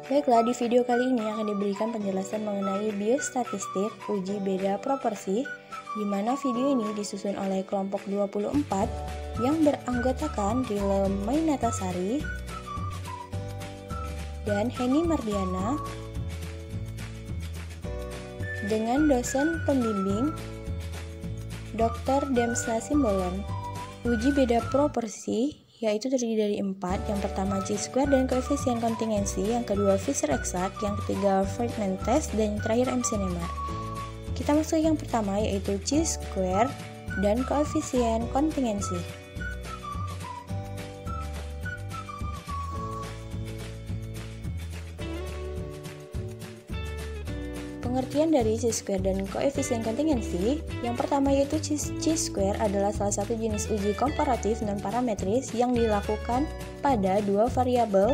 Baiklah, di video kali ini akan diberikan penjelasan mengenai biostatistik uji beda proporsi, di mana video ini disusun oleh kelompok 24 yang beranggotakan Rilem Mainatasari dan Heni Mardiana dengan dosen pembimbing Dr. Demsa Simbolon. Uji beda proporsi yaitu terdiri dari 4, yang pertama chi-square dan koefisien kontingensi, yang kedua Fisher exact, yang ketiga Friedman test, dan yang terakhir MC-Nemer. Kita masuk yang pertama yaitu chi-square dan koefisien kontingensi. Pengertian dari chi-square dan koefisien kontingensi, yang pertama yaitu chi-square adalah salah satu jenis uji komparatif non-parametris yang dilakukan pada dua variabel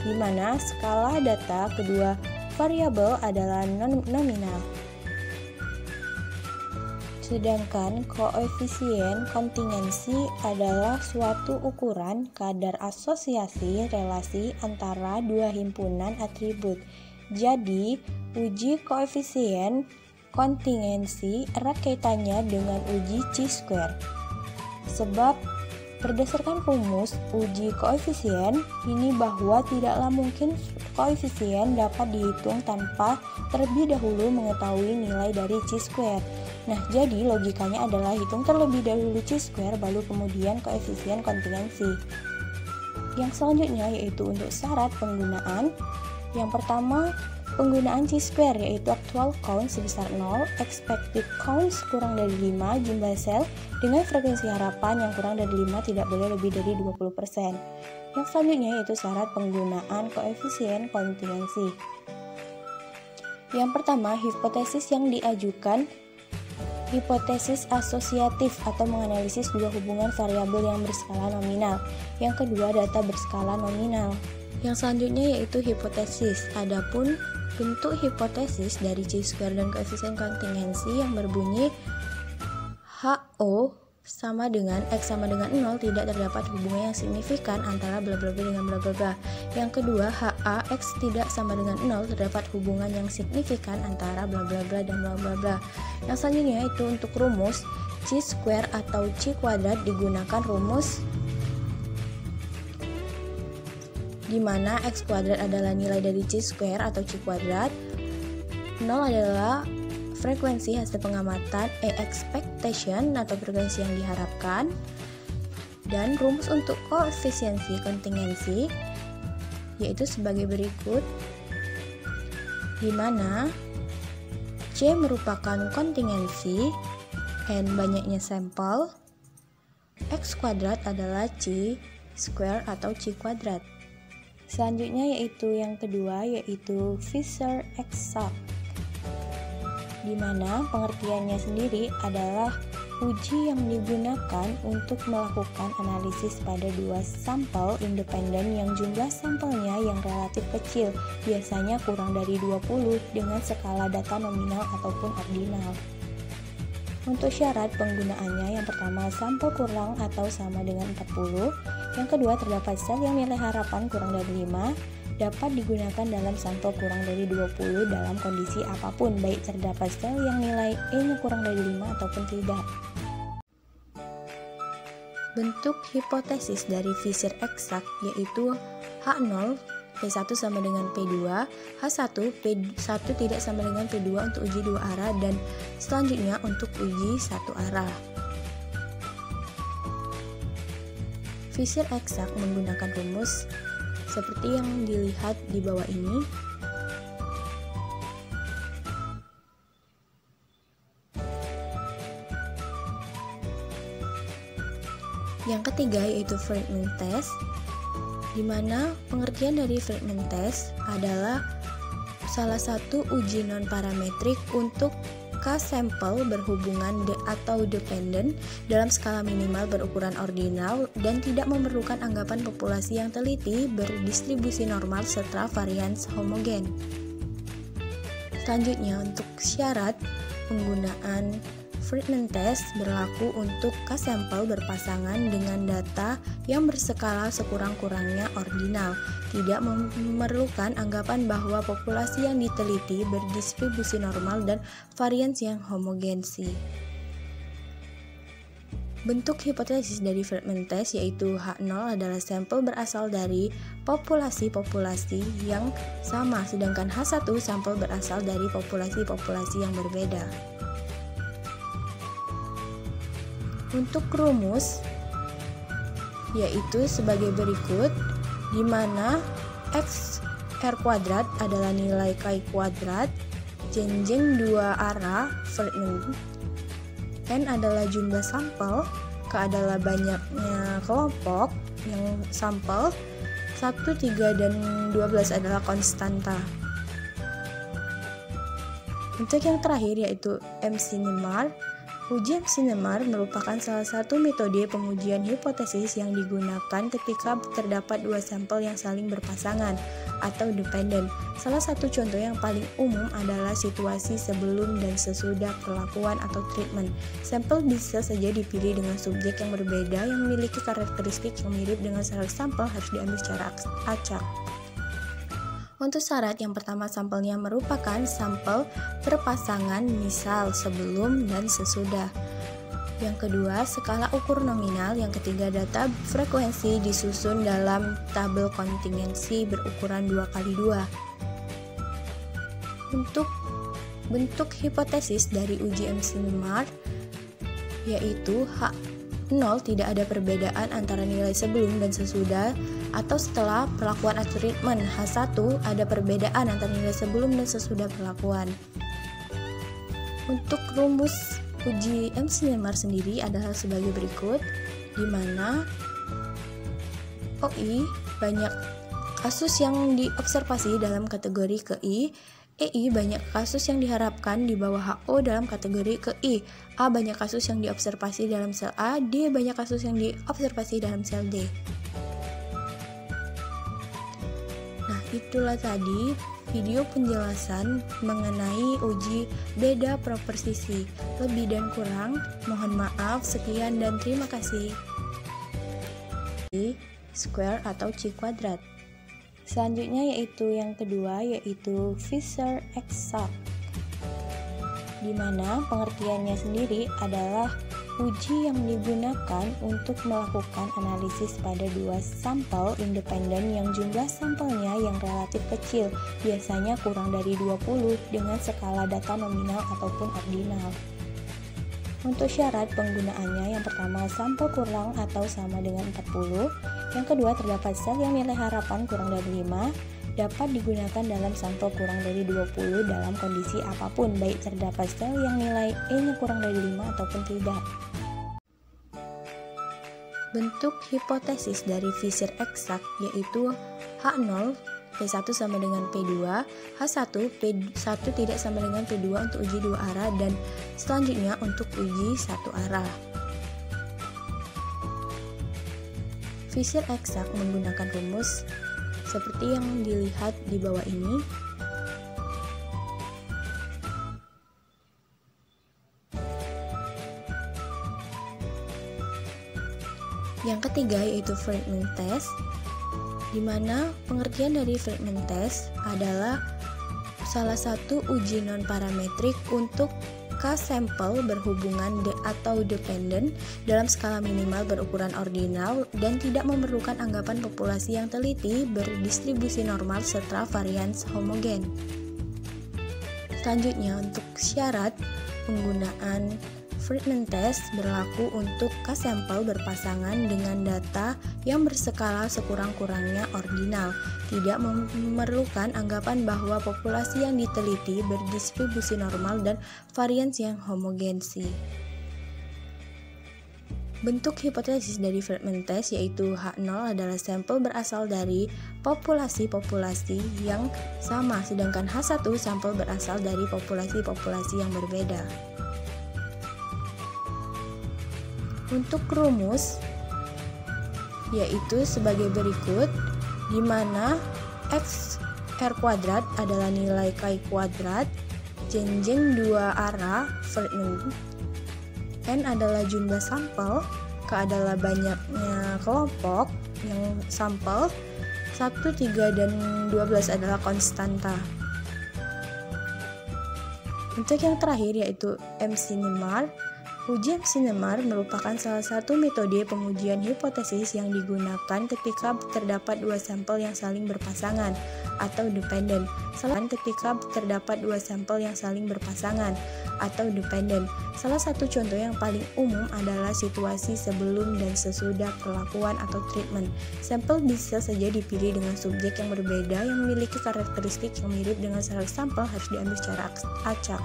di mana skala data kedua variabel adalah nominal. Sedangkan koefisien kontingensi adalah suatu ukuran kadar asosiasi relasi antara dua himpunan atribut. Jadi, uji koefisien kontingensi erat kaitannya dengan uji chi-square. Sebab berdasarkan rumus uji koefisien ini bahwa tidaklah mungkin koefisien dapat dihitung tanpa terlebih dahulu mengetahui nilai dari chi-square. Nah, jadi logikanya adalah hitung terlebih dahulu chi-square baru kemudian koefisien kontingensi. Yang selanjutnya yaitu untuk syarat penggunaan. Yang pertama, penggunaan chi-square yaitu actual count sebesar 0, expected counts kurang dari 5, jumlah sel dengan frekuensi harapan yang kurang dari 5 tidak boleh lebih dari 20%. Yang selanjutnya yaitu syarat penggunaan koefisien kontingensi. Yang pertama, hipotesis yang diajukan hipotesis asosiatif atau menganalisis dua hubungan variabel yang berskala nominal. Yang kedua, data berskala nominal. Yang selanjutnya yaitu hipotesis. Adapun bentuk hipotesis dari chi-square dan koefisien kontingensi yang berbunyi HO sama dengan X sama dengan 0 tidak terdapat hubungan yang signifikan antara bla bla bla dengan bla bla bla. Yang kedua, HA X tidak sama dengan 0 terdapat hubungan yang signifikan antara bla bla bla dan bla bla bla. Yang selanjutnya itu untuk rumus chi-square atau chi kuadrat digunakan rumus di mana X kuadrat adalah nilai dari chi-square atau chi kuadrat, 0 adalah frekuensi hasil pengamatan expectation atau frekuensi yang diharapkan, dan rumus untuk koefisiensi kontingensi yaitu sebagai berikut, di mana C merupakan kontingensi, N banyaknya sampel, X kuadrat adalah chi square atau chi kuadrat. Selanjutnya yaitu yang kedua yaitu Fisher exact, di mana pengertiannya sendiri adalah uji yang digunakan untuk melakukan analisis pada dua sampel independen yang jumlah sampelnya yang relatif kecil, biasanya kurang dari 20 dengan skala data nominal ataupun ordinal. Untuk syarat penggunaannya, yang pertama sampel kurang atau sama dengan 40, yang kedua terdapat sel yang nilai harapan kurang dari 5, dapat digunakan dalam sampel kurang dari 20 dalam kondisi apapun, baik terdapat sel yang nilai E-nya kurang dari 5 ataupun tidak. Bentuk hipotesis dari Fisher exact yaitu H0 P1 sama dengan P2, H1 P1 tidak sama dengan P2 untuk uji dua arah, dan selanjutnya untuk uji satu arah. Fisher exact menggunakan rumus seperti yang dilihat di bawah ini. Yang ketiga yaitu Friedman test, di mana pengertian dari Friedman test adalah salah satu uji non-parametrik untuk K-sampel berhubungan atau dependen dalam skala minimal berukuran ordinal dan tidak memerlukan anggapan populasi yang teliti berdistribusi normal serta varians homogen. Selanjutnya untuk syarat penggunaan Friedman test berlaku untuk K-sampel berpasangan dengan data yang berskala sekurang-kurangnya ordinal, tidak memerlukan anggapan bahwa populasi yang diteliti berdistribusi normal dan varians yang homogensi. Bentuk hipotesis dari Friedman test yaitu H0 adalah sampel berasal dari populasi-populasi yang sama, sedangkan H1 sampel berasal dari populasi-populasi yang berbeda. Untuk rumus yaitu sebagai berikut, di mana X R kuadrat adalah nilai K kuadrat, jenjang dua arah Friedman, N adalah jumlah sampel, K adalah banyaknya kelompok yang sampel, 1, 3, dan 12 adalah konstanta. Untuk yang terakhir yaitu MC-NEMAR. Uji MC-NEMAR merupakan salah satu metode pengujian hipotesis yang digunakan ketika terdapat dua sampel yang saling berpasangan atau dependen. Salah satu contoh yang paling umum adalah situasi sebelum dan sesudah perlakuan atau treatment. Sampel bisa saja dipilih dengan subjek yang berbeda yang memiliki karakteristik yang mirip dengan sampel harus diambil secara acak. Untuk syarat yang pertama, sampelnya merupakan sampel berpasangan, misal sebelum dan sesudah. Yang kedua, skala ukur nominal. Yang ketiga, data frekuensi disusun dalam tabel kontingensi berukuran 2x2. Untuk bentuk hipotesis dari uji MC-NEMAR yaitu H0 tidak ada perbedaan antara nilai sebelum dan sesudah atau setelah perlakuan atau treatment. H1 ada perbedaan antara nilai sebelum dan sesudah perlakuan. Untuk rumus uji MC-NEMAR sendiri adalah sebagai berikut, di mana OI banyak kasus yang diobservasi dalam kategori KI, EI banyak kasus yang diharapkan di bawah HO dalam kategori KI, A banyak kasus yang diobservasi dalam sel A, D banyak kasus yang diobservasi dalam sel D. Nah, itulah tadi video penjelasan mengenai uji beda proporsi. Lebih dan kurang, mohon maaf. Sekian dan terima kasih. Square atau C kuadrat. Selanjutnya yaitu yang kedua yaitu Fisher exact, di mana pengertiannya sendiri adalah uji yang digunakan untuk melakukan analisis pada dua sampel independen yang jumlah sampelnya yang relatif kecil, biasanya kurang dari 20 dengan skala data nominal ataupun ordinal. Untuk syarat penggunaannya, yang pertama sampel kurang atau sama dengan 40, yang kedua terdapat sel yang nilai harapan kurang dari 5, dapat digunakan dalam sampel kurang dari 20 dalam kondisi apapun, baik terdapat sel yang nilai E-nya kurang dari 5 ataupun tidak. Bentuk hipotesis dari Fisher exact yaitu H0 P1 sama dengan P2, H1 P1 tidak sama dengan P2 untuk uji dua arah, dan selanjutnya untuk uji satu arah. Fisher exact menggunakan rumus seperti yang dilihat di bawah ini. Yang ketiga yaitu Friedman test, di mana pengertian dari Friedman test adalah salah satu uji non-parametrik untuk K-sampel berhubungan atau dependen dalam skala minimal berukuran ordinal dan tidak memerlukan anggapan populasi yang teliti berdistribusi normal serta varians homogen. Selanjutnya, untuk syarat penggunaan Friedman test berlaku untuk K-sampel berpasangan dengan data yang berskala sekurang-kurangnya ordinal, tidak memerlukan anggapan bahwa populasi yang diteliti berdistribusi normal dan varians yang homogensi. Bentuk hipotesis dari Friedman test yaitu H0 adalah sampel berasal dari populasi-populasi yang sama, sedangkan H1 sampel berasal dari populasi-populasi yang berbeda. Untuk rumus yaitu sebagai berikut, di mana X R kuadrat adalah nilai K kuadrat, jenjang dua arah Friedman, N adalah jumlah sampel, K adalah banyaknya kelompok yang sampel, 1, 3, dan 12 adalah konstanta. Untuk yang terakhir yaitu MC-NIMAR. Uji MC-NIMAR merupakan salah satu metode pengujian hipotesis yang digunakan ketika terdapat dua sampel yang saling berpasangan atau dependen. Ketika terdapat dua sampel yang saling berpasangan atau dependen. Salah satu contoh yang paling umum adalah situasi sebelum dan sesudah perlakuan atau treatment. Sampel bisa saja dipilih dengan subjek yang berbeda yang memiliki karakteristik yang mirip dengan sampel harus diambil secara acak.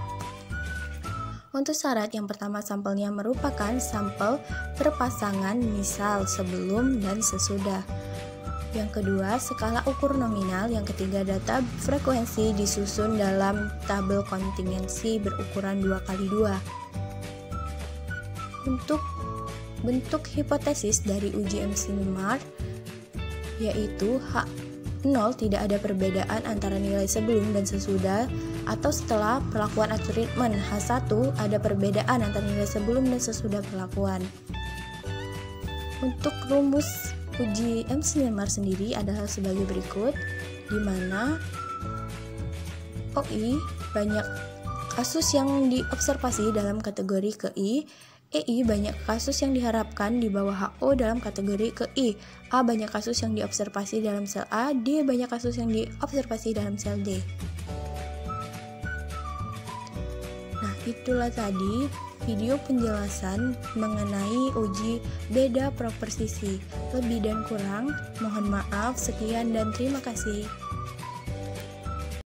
Untuk syarat yang pertama, sampelnya merupakan sampel berpasangan, misal sebelum dan sesudah. Yang kedua, skala ukur nominal. Yang ketiga, data frekuensi disusun dalam tabel kontingensi berukuran 2x2. Untuk bentuk hipotesis dari uji MC-NIMAR yaitu H0 tidak ada perbedaan antara nilai sebelum dan sesudah atau setelah perlakuan atau treatment. H1 ada perbedaan antara nilai sebelum dan sesudah perlakuan. Untuk rumus uji MC-NIMAR sendiri adalah sebagai berikut, di mana OI banyak kasus yang diobservasi dalam kategori KI, EI banyak kasus yang diharapkan di bawah HO dalam kategori KI, A banyak kasus yang diobservasi dalam sel A, D banyak kasus yang diobservasi dalam sel D. Nah, itulah tadi video penjelasan mengenai uji beda proporsi. Lebih dan kurang, mohon maaf. Sekian dan terima kasih.